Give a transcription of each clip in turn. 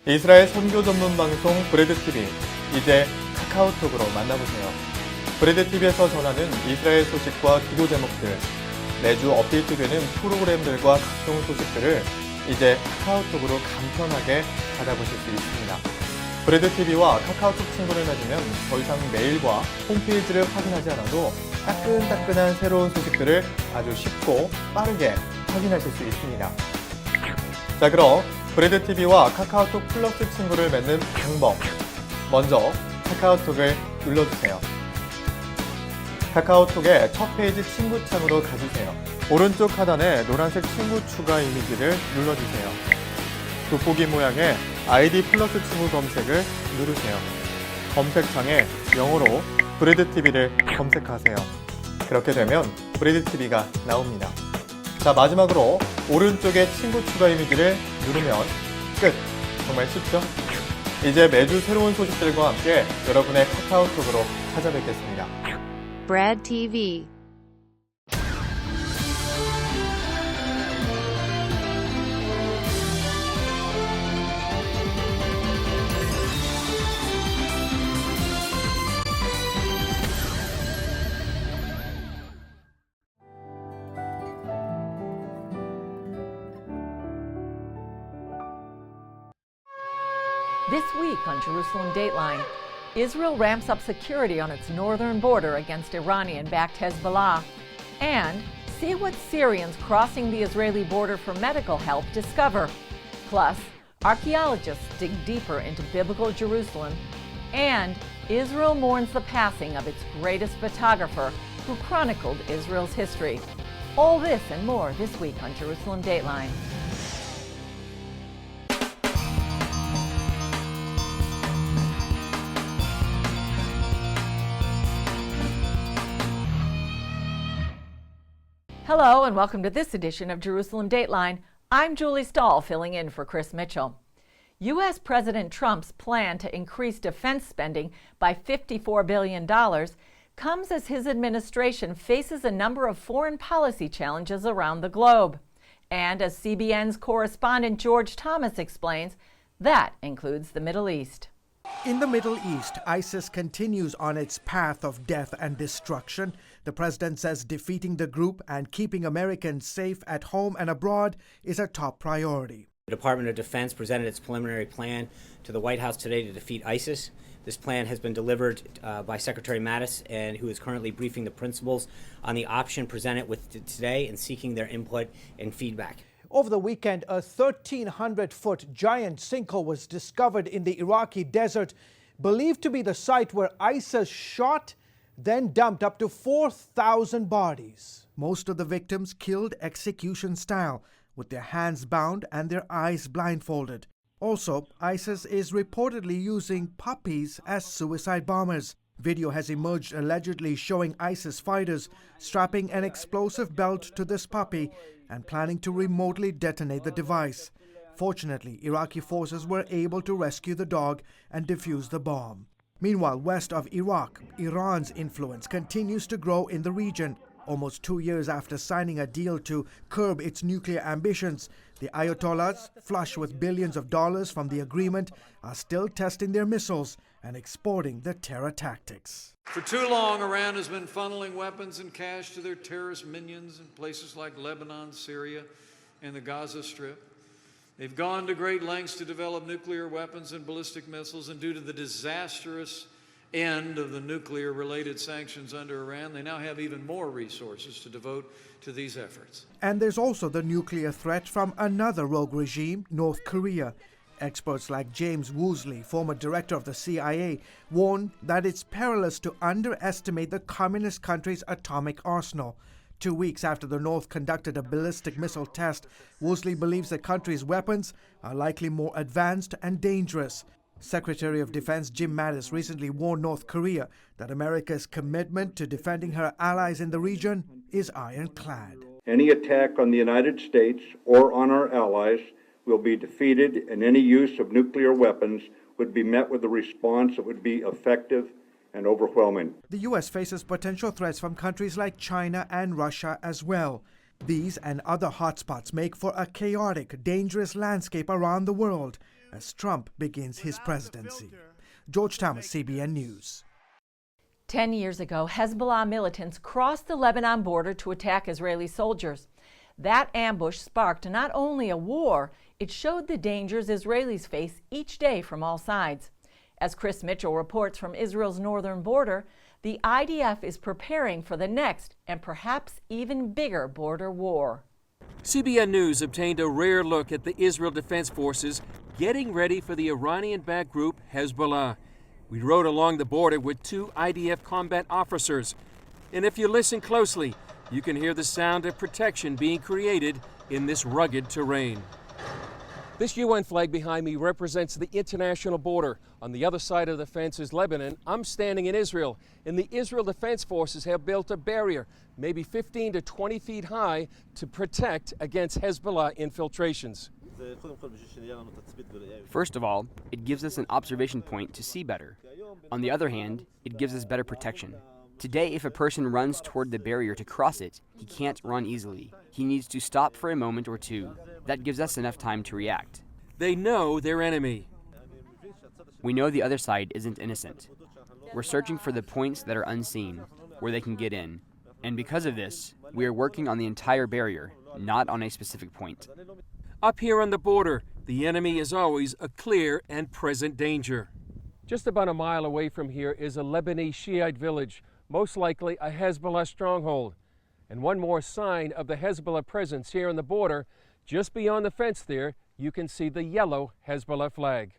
이스라엘 선교 전문 방송 BradTV, 이제 카카오톡으로 만나보세요. BradTV에서 전하는 이스라엘 소식과 기도 제목들, 매주 업데이트되는 프로그램들과 각종 소식들을 이제 카카오톡으로 간편하게 받아보실 수 있습니다. BradTV와 카카오톡 친구를 맺으면 더 이상 메일과 홈페이지를 확인하지 않아도 따끈따끈한 새로운 소식들을 아주 쉽고 빠르게 확인하실 수 있습니다. 자, 그럼 BradTV와 카카오톡 플러스 친구를 맺는 방법, 먼저 카카오톡을 눌러주세요. 카카오톡의 첫 페이지 친구 창으로 가주세요. 오른쪽 하단에 노란색 친구 추가 이미지를 눌러주세요. 돋보기 모양의 아이디 플러스 친구 검색을 누르세요. 검색창에 영어로 BradTV를 검색하세요. 그렇게 되면 BradTV가 나옵니다. 자, 마지막으로 오른쪽에 친구 추가 이미지를 누르면 끝! 정말 쉽죠? 이제 매주 새로운 소식들과 함께 여러분의 카카오톡으로 찾아뵙겠습니다. BradTV. This week on Jerusalem Dateline, Israel ramps up security on its northern border against Iranian-backed Hezbollah. And see what Syrians crossing the Israeli border for medical help discover. Plus, archaeologists dig deeper into biblical Jerusalem. And Israel mourns the passing of its greatest photographer who chronicled Israel's history. All this and more this week on Jerusalem Dateline. Hello and welcome to this edition of Jerusalem Dateline. I'm Julie Stahl filling in for Chris Mitchell. U.S. President Trump's plan to increase defense spending by $54 billion comes as his administration faces a number of foreign policy challenges around the globe. And as CBN's correspondent George Thomas explains, that includes the Middle East. In the Middle East, ISIS continues on its path of death and destruction. The president says defeating the group and keeping Americans safe at home and abroad is a top priority. The Department of Defense presented its preliminary plan to the White House today to defeat ISIS. This plan has been delivered by Secretary Mattis, and who is currently briefing the principals on the option presented with today and seeking their input and feedback. Over the weekend, a 1,300-foot giant sinkhole was discovered in the Iraqi desert, believed to be the site where ISIS shot, then dumped up to 4,000 bodies. Most of the victims killed execution style, with their hands bound and their eyes blindfolded. Also, ISIS is reportedly using puppies as suicide bombers. Video has emerged allegedly showing ISIS fighters strapping an explosive belt to this puppy and planning to remotely detonate the device. Fortunately, Iraqi forces were able to rescue the dog and defuse the bomb. Meanwhile, west of Iraq, Iran's influence continues to grow in the region. Almost 2 years after signing a deal to curb its nuclear ambitions, the Ayatollahs, flush with billions of dollars from the agreement, are still testing their missiles and exporting their terror tactics. For too long, Iran has been funneling weapons and cash to their terrorist minions in places like Lebanon, Syria, and the Gaza Strip. They've gone to great lengths to develop nuclear weapons and ballistic missiles, and due to the disastrous end of the nuclear-related sanctions under Iran, they now have even more resources to devote to these efforts. And there's also the nuclear threat from another rogue regime, North Korea. Experts like James Woosley, former director of the CIA, warn that it's perilous to underestimate the communist country's atomic arsenal. 2 weeks after the North conducted a ballistic missile test, Woosley believes the country's weapons are likely more advanced and dangerous. Secretary of Defense Jim Mattis recently warned North Korea that America's commitment to defending her allies in the region is ironclad. Any attack on the United States or on our allies will be defeated, and any use of nuclear weapons would be met with a response that would be effective and overwhelming. The U.S. faces potential threats from countries like China and Russia as well. These and other hotspots make for a chaotic, dangerous landscape around the world. as Trump begins his presidency. George Thomas, CBN News. 10 years ago, Hezbollah militants crossed the Lebanon border to attack Israeli soldiers. That ambush sparked not only a war, it showed the dangers Israelis face each day from all sides. As Chris Mitchell reports from Israel's northern border, the IDF is preparing for the next and perhaps even bigger border war. CBN News obtained a rare look at the Israel Defense Forces getting ready for the Iranian-backed group Hezbollah. We rode along the border with 2 IDF combat officers. And if you listen closely, you can hear the sound of protection being created in this rugged terrain. This UN flag behind me represents the international border. On the other side of the fence is Lebanon. I'm standing in Israel, and the Israel Defense Forces have built a barrier, maybe 15 to 20 feet high, to protect against Hezbollah infiltrations. First of all, it gives us an observation point to see better. On the other hand, it gives us better protection. Today, if a person runs toward the barrier to cross it, he can't run easily. He needs to stop for a moment or two. That gives us enough time to react. They know their enemy. We know the other side isn't innocent. We're searching for the points that are unseen, where they can get in. And because of this, we are working on the entire barrier, not on a specific point. Up here on the border, the enemy is always a clear and present danger. Just about a mile away from here is a Lebanese Shiite village, most likely a Hezbollah stronghold. And one more sign of the Hezbollah presence here on the border, just beyond the fence there, you can see the yellow Hezbollah flag.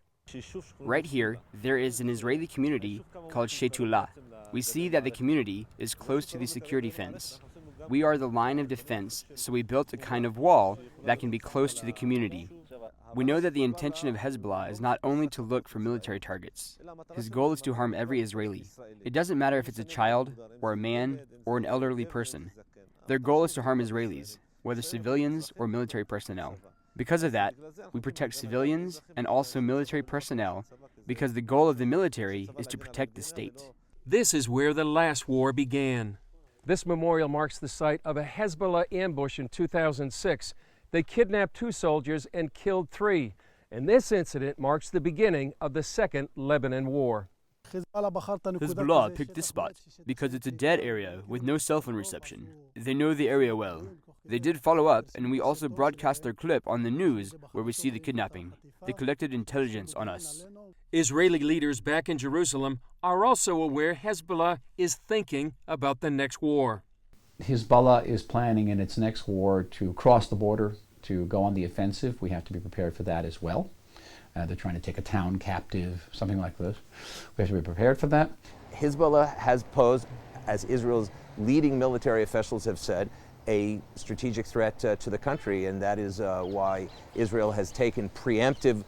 Right here, there is an Israeli community called Shetula. We see that the community is close to the security fence. We are the line of defense, so we built a kind of wall that can be close to the community. We know that the intention of Hezbollah is not only to look for military targets. His goal is to harm every Israeli. It doesn't matter if it's a child, or a man, or an elderly person. Their goal is to harm Israelis, whether civilians or military personnel. Because of that, we protect civilians and also military personnel, because the goal of the military is to protect the state. This is where the last war began. This memorial marks the site of a Hezbollah ambush in 2006. They kidnapped 2 soldiers and killed 3. And this incident marks the beginning of the Second Lebanon War. Hezbollah picked this spot because it's a dead area with no cell phone reception. They know the area well. They did follow up, and we also broadcast their clip on the news where we see the kidnapping. They collected intelligence on us. Israeli leaders back in Jerusalem are also aware Hezbollah is thinking about the next war. Hezbollah is planning in its next war to cross the border, to go on the offensive. We have to be prepared for that as well. They're trying to take a town captive, something like this. We have to be prepared for that. Hezbollah has posed, as Israel's leading military officials have said, a strategic threat to the country, and that is why Israel has taken preemptive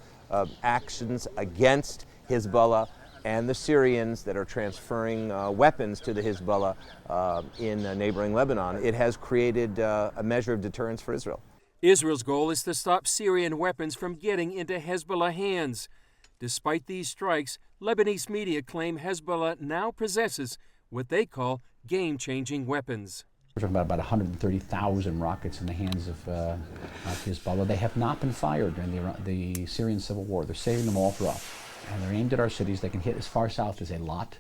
actions against Hezbollah and the Syrians that are transferring weapons to the Hezbollah in neighboring Lebanon. It has created a measure of deterrence for Israel. Israel's goal is to stop Syrian weapons from getting into Hezbollah hands. Despite these strikes, Lebanese media claim Hezbollah now possesses what they call game-changing weapons. We're talking about 130,000 rockets in the hands of Hezbollah. They have not been fired during the Syrian civil war. They're saving them all for us. And they're aimed at our cities. They can hit as far south as Eilat.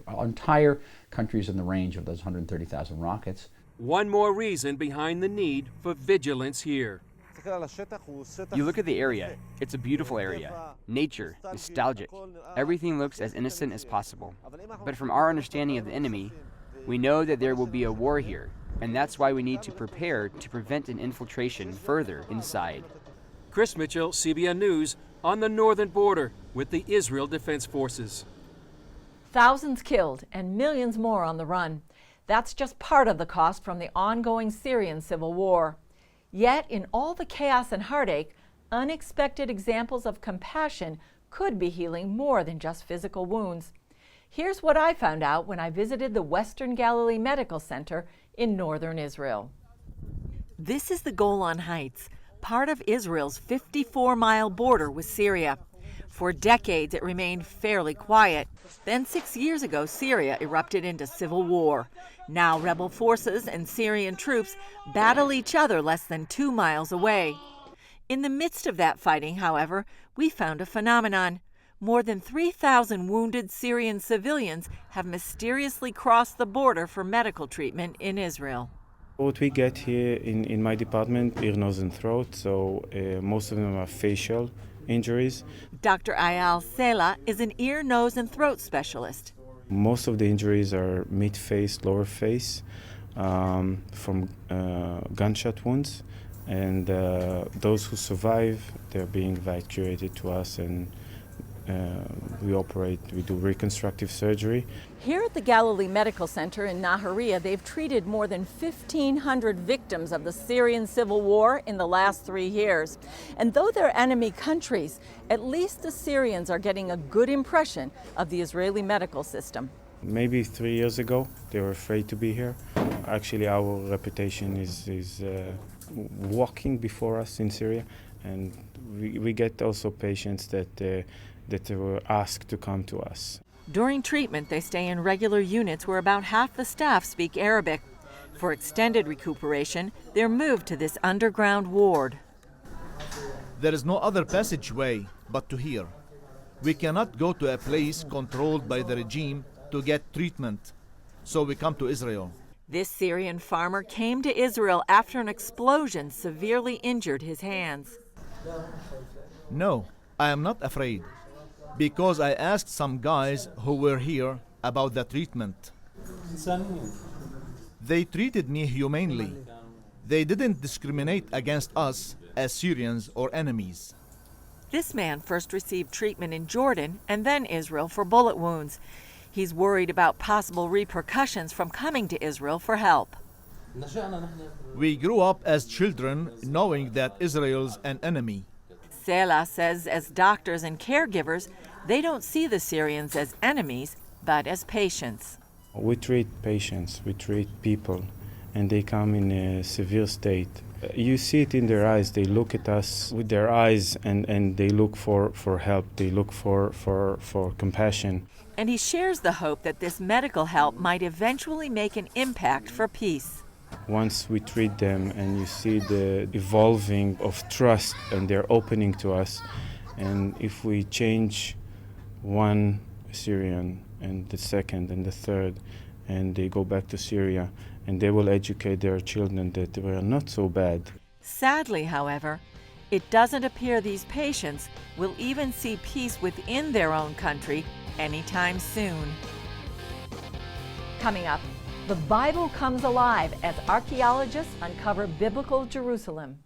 Our entire country is in the range of those 130,000 rockets. One more reason behind the need for vigilance here. You look at the area. It's a beautiful area. Nature, nostalgic. Everything looks as innocent as possible. But from our understanding of the enemy, we know that there will be a war here, and that's why we need to prepare to prevent an infiltration further inside. Chris Mitchell, CBN News, on the northern border with the Israel Defense Forces. Thousands killed and millions more on the run. That's just part of the cost from the ongoing Syrian civil war. Yet, in all the chaos and heartache, unexpected examples of compassion could be healing more than just physical wounds. Here's what I found out when I visited the Western Galilee Medical Center in northern Israel. This is the Golan Heights, part of Israel's 54-mile border with Syria. For decades, it remained fairly quiet. Then 6 years ago, Syria erupted into civil war. Now rebel forces and Syrian troops battle each other less than 2 miles away. In the midst of that fighting, however, we found a phenomenon. More than 3,000 wounded Syrian civilians have mysteriously crossed the border for medical treatment in Israel. What we get here in my department, ear, nose, and throat, so most of them are facial injuries. Dr. Ayal Sela is an ear, nose, and throat specialist. Most of the injuries are mid-face, lower face, from gunshot wounds, and those who survive, they're being evacuated to us, and we do reconstructive surgery. Here at the Galilee Medical Center in Nahariya, they've treated more than 1,500 victims of the Syrian civil war in the last 3 years. And though they're enemy countries, at least the Syrians are getting a good impression of the Israeli medical system. Maybe 3 years ago, they were afraid to be here. Actually, our reputation is walking before us in Syria, and we get also patients that were asked to come to us. During treatment, they stay in regular units where about half the staff speak Arabic. For extended recuperation, they're moved to this underground ward. There is no other passageway but to here. We cannot go to a place controlled by the regime to get treatment, so we come to Israel. This Syrian farmer came to Israel after an explosion severely injured his hands. No, I am not afraid, because I asked some guys who were here about the treatment. They treated me humanely. They didn't discriminate against us as Syrians or enemies. This man first received treatment in Jordan and then Israel for bullet wounds. He's worried about possible repercussions from coming to Israel for help. We grew up as children knowing that Israel's an enemy. Sela says as doctors and caregivers, they don't see the Syrians as enemies, but as patients. We treat patients, we treat people, and they come in a severe state. You see it in their eyes. They look at us with their eyes and they look for help. They look for compassion. And he shares the hope that this medical help might eventually make an impact for peace. Once we treat them and you see the evolving of trust and they're opening to us, and if we change one Syrian and the second and the third, and they go back to Syria and they will educate their children that they were not so bad. Sadly, however, it doesn't appear these patients will even see peace within their own country anytime soon. Coming up, the Bible comes alive as archaeologists uncover biblical Jerusalem.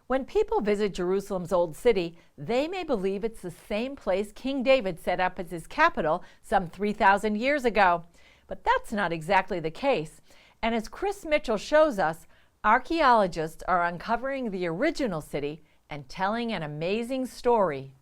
When people visit Jerusalem's old city, they may believe it's the same place King David set up as his capital some 3,000 years ago. But that's not exactly the case. And as Chris Mitchell shows us, archaeologists are uncovering the original city and telling an amazing story.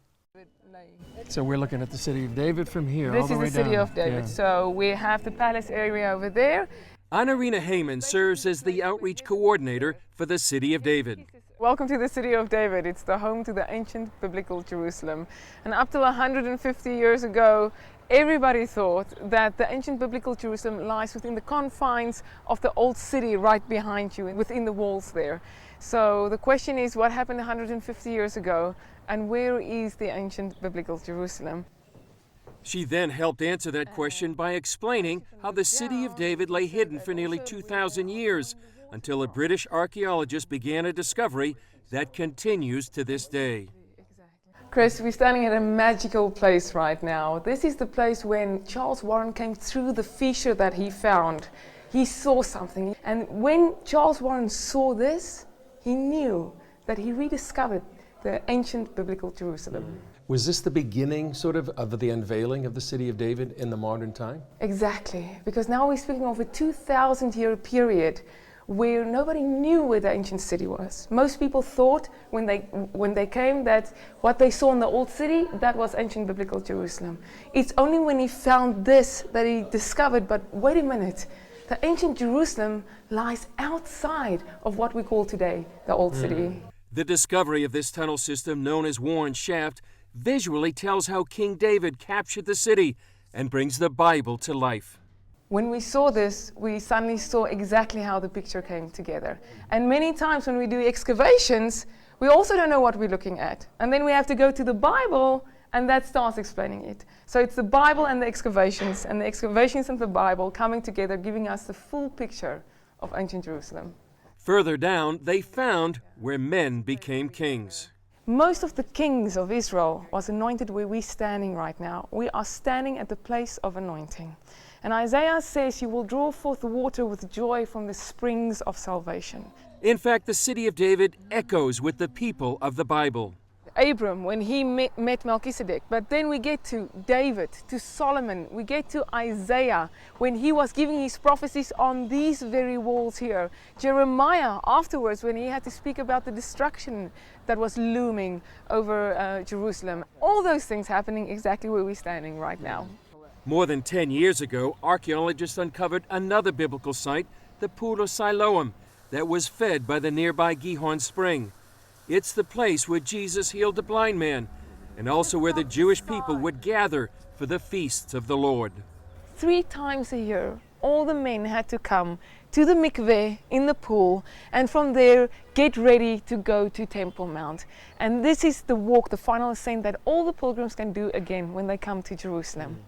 So we're looking at the city of David from here, This all the is way the city down. of David. Yeah. So we have the palace area over there. Anarina Heyman serves as the outreach coordinator for the City of David. Welcome to the city of David. It's the home to the ancient biblical Jerusalem. And up till 150 years ago, everybody thought that the ancient biblical Jerusalem lies within the confines of the old city right behind you, within the walls there. So the question is, what happened 150 years ago, and where is the ancient biblical Jerusalem? She then helped answer that question by explaining how the City of David lay hidden for nearly 2,000 years, until a British archaeologist began a discovery that continues to this day. Chris, we're standing at a magical place right now. This is the place when Charles Warren came through the fissure that he found. He saw something, and when Charles Warren saw this, he knew that he rediscovered the ancient biblical Jerusalem. Was this the beginning, sort of the unveiling of the City of David in the modern time? Exactly, because now we're speaking of a 2,000-year period where nobody knew where the ancient city was. Most people thought when they came that what they saw in the old city, that was ancient biblical Jerusalem. It's only when he found this that he discovered, but wait a minute, the ancient Jerusalem lies outside of what we call today the old city. The discovery of this tunnel system, known as Warren Shaft, visually tells how King David captured the city and brings the Bible to life. When we saw this, we suddenly saw exactly how the picture came together. And many times when we do excavations, we also don't know what we're looking at. And then we have to go to the Bible, and that starts explaining it. So it's the Bible and the excavations and the Bible coming together, giving us the full picture of ancient Jerusalem. Further down, they found where men became kings. Most of the kings of Israel was anointed where we're standing right now. We are standing at the place of anointing. And Isaiah says, "You will draw forth water with joy from the springs of salvation." In fact, the city of David echoes with the people of the Bible. Abram, when he met Melchizedek, but then we get to David, to Solomon, we get to Isaiah, when he was giving his prophecies on these very walls here. Jeremiah, afterwards, when he had to speak about the destruction that was looming over Jerusalem. All those things happening exactly where we're standing right now. More than 10 years ago, archaeologists uncovered another biblical site, the Pool of Siloam, that was fed by the nearby Gihon Spring. It's the place where Jesus healed the blind man, and also where the Jewish people would gather for the feasts of the Lord. 3 times a year, all the men had to come to the mikveh in the pool, and from there get ready to go to Temple Mount. And this is the walk, the final ascent that all the pilgrims can do again when they come to Jerusalem.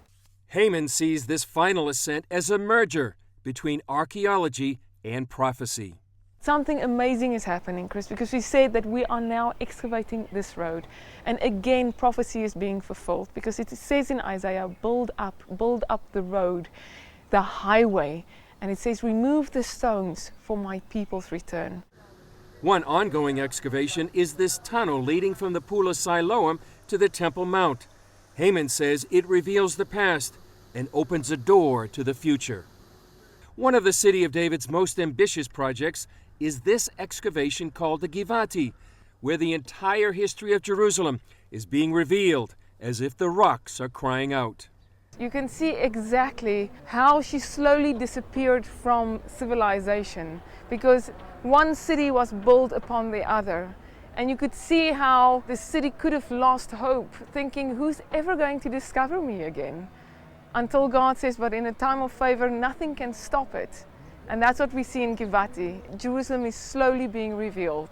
Haman sees this final ascent as a merger between archaeology and prophecy. Something amazing is happening, Chris, because we said that we are now excavating this road. And again, prophecy is being fulfilled, because it says in Isaiah, build up the road, the highway. And it says, remove the stones for my people's return. One ongoing excavation is this tunnel leading from the Pool of Siloam to the Temple Mount. Haman says it reveals the past and opens a door to the future. One of the City of David's most ambitious projects is this excavation called the Givati, where the entire history of Jerusalem is being revealed as if the rocks are crying out. You can see exactly how she slowly disappeared from civilization, because one city was built upon the other. And you could see how the city could have lost hope, thinking, who's ever going to discover me again? Until God says, but in a time of favor, nothing can stop it. And that's what we see in Givati. Jerusalem is slowly being revealed.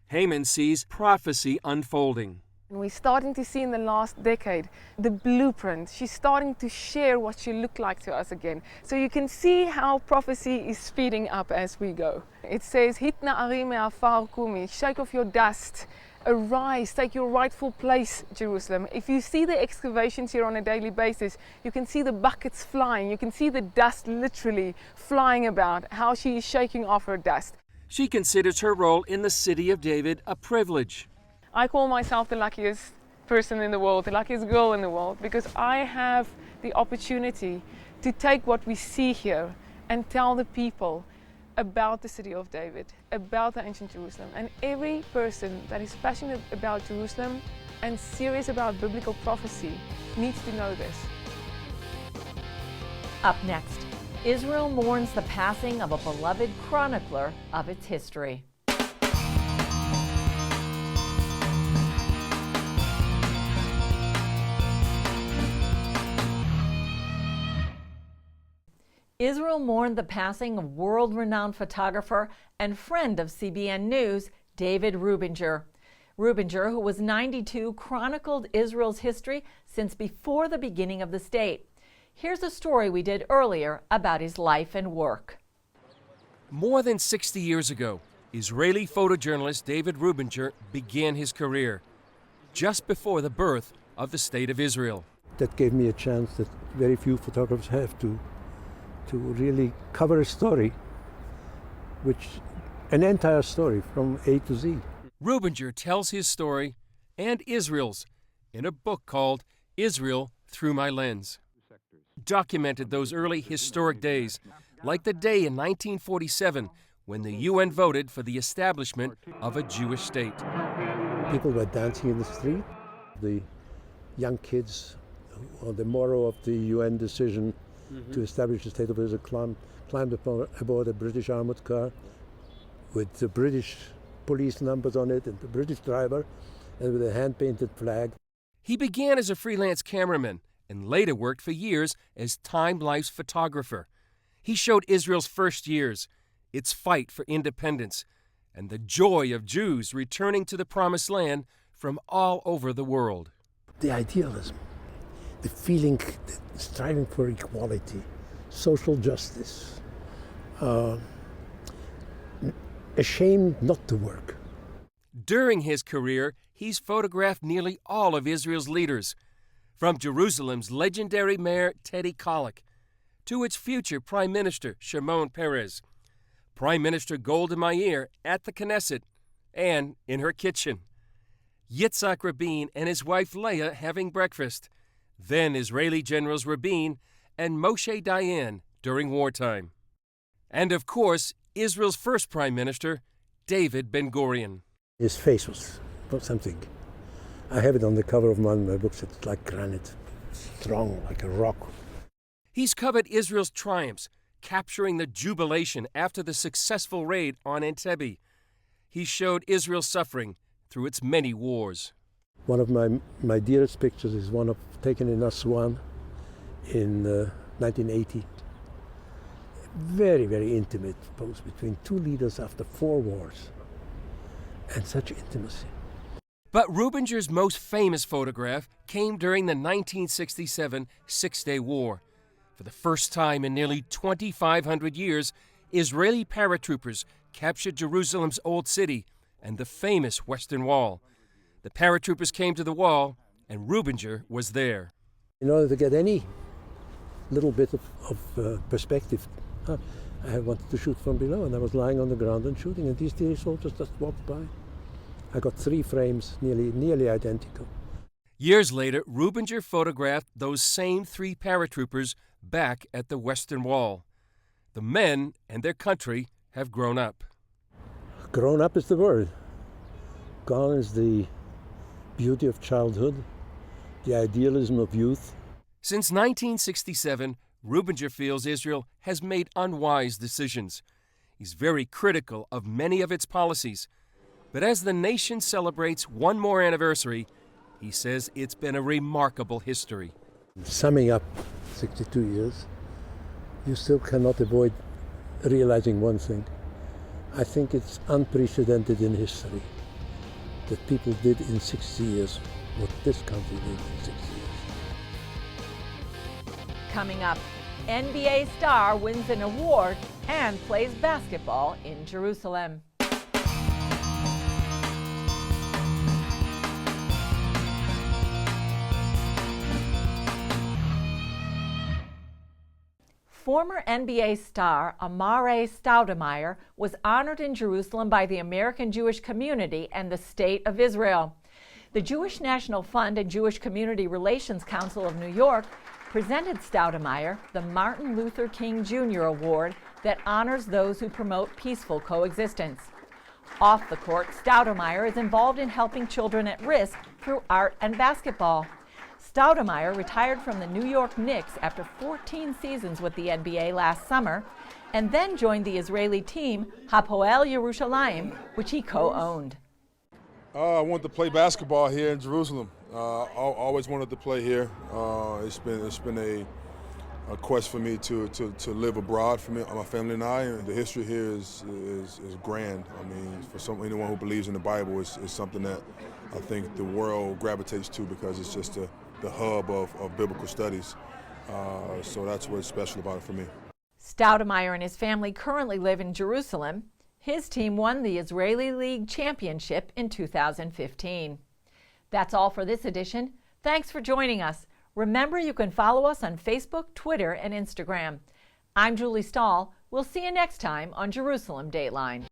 Haman sees prophecy unfolding. And we're starting to see in the last decade the blueprint. She's starting to share what she looked like to us again. So you can see how prophecy is speeding up as we go. It says, Hitna ari me'afar kumi, shake off your dust, arise, take your rightful place, Jerusalem. If you see the excavations here on a daily basis, you can see the buckets flying, you can see the dust literally flying about, how she is shaking off her dust. She considers her role in the City of David a privilege. I call myself the luckiest person in the world, the luckiest girl in the world, because I have the opportunity to take what we see here and tell the people about the City of David, about the ancient Jerusalem. And every person that is passionate about Jerusalem and serious about biblical prophecy needs to know this. Up next, Israel mourns the passing of a beloved chronicler of its history. Israel mourned the passing of world-renowned photographer and friend of CBN News, David Rubinger. Rubinger, who was 92, chronicled Israel's history since before the beginning of the state. Here's a story we did earlier about his life and work. More than 60 years ago, Israeli photojournalist David Rubinger began his career, just before the birth of the State of Israel. That gave me a chance that very few photographers have to really cover a story, an entire story from A to Z. Rubinger tells his story and Israel's in a book called Israel Through My Lens. Documented those early historic days, like the day in 1947 when the UN voted for the establishment of a Jewish state. People were dancing in the street. The young kids, on the morrow of the UN decision to establish the State of Israel, climbed aboard a British armored car with the British police numbers on it and the British driver, and with a hand-painted flag. He began as a freelance cameraman and later worked for years as Time Life's photographer. He showed Israel's first years, its fight for independence, and the joy of Jews returning to the Promised Land from all over the world. The idealism, the feeling, the striving for equality, social justice, ashamed not to work. During his career, he's photographed nearly all of Israel's leaders, from Jerusalem's legendary mayor Teddy Kollek to its future Prime Minister Shimon Peres, Prime Minister Golda Meir at the Knesset and in her kitchen, Yitzhak Rabin and his wife Leah having breakfast, then Israeli Generals Rabin and Moshe Dayan during wartime. And of course, Israel's first Prime Minister, David Ben-Gurion. His face was something. I have it on the cover of one of my books. It's like granite, strong like a rock. He's covered Israel's triumphs, capturing the jubilation after the successful raid on Entebbe. He showed Israel's suffering through its many wars. One of my dearest pictures is one taken in Aswan in 1980. Very, very intimate pose between two leaders after 4 wars. And such intimacy. But Rubinger's most famous photograph came during the 1967 Six-Day War. For the first time in nearly 2,500 years, Israeli paratroopers captured Jerusalem's Old City and the famous Western Wall. The paratroopers came to the wall, and Rubinger was there. In order to get any little bit of perspective, I wanted to shoot from below, and I was lying on the ground and shooting, and these three soldiers just walked by. I got 3 frames, nearly identical. Years later, Rubinger photographed those same 3 paratroopers back at the Western Wall. The men and their country have grown up. Grown up is the word. Gone is the beauty of childhood, the idealism of youth. Since 1967, Rubinger feels Israel has made unwise decisions. He's very critical of many of its policies. But as the nation celebrates one more anniversary, he says it's been a remarkable history. Summing up 62 years, you still cannot avoid realizing one thing. I think it's unprecedented in history that people did in 60 years what this country did in 60 years. Coming up, NBA star wins an award and plays basketball in Jerusalem. Former NBA star Amare Stoudemire was honored in Jerusalem by the American Jewish community and the State of Israel. The Jewish National Fund and Jewish Community Relations Council of New York presented Stoudemire the Martin Luther King Jr. Award that honors those who promote peaceful coexistence. Off the court, Stoudemire is involved in helping children at risk through art and basketball. Stoudemire retired from the New York Knicks after 14 seasons with the NBA last summer, and then joined the Israeli team Hapoel Yerushalayim, which he co-owned. I wanted to play basketball here in Jerusalem. I always wanted to play here. It's been a quest for me to live abroad for me, my family and I. And the history here is grand. I mean, for anyone who believes in the Bible, it's something that I think the world gravitates to because it's just the hub of biblical studies. So that's what's special about it for me. Stoudemire and his family currently live in Jerusalem. His team won the Israeli League Championship in 2015. That's all for this edition. Thanks for joining us. Remember, you can follow us on Facebook, Twitter, and Instagram. I'm Julie Stahl. We'll see you next time on Jerusalem Dateline.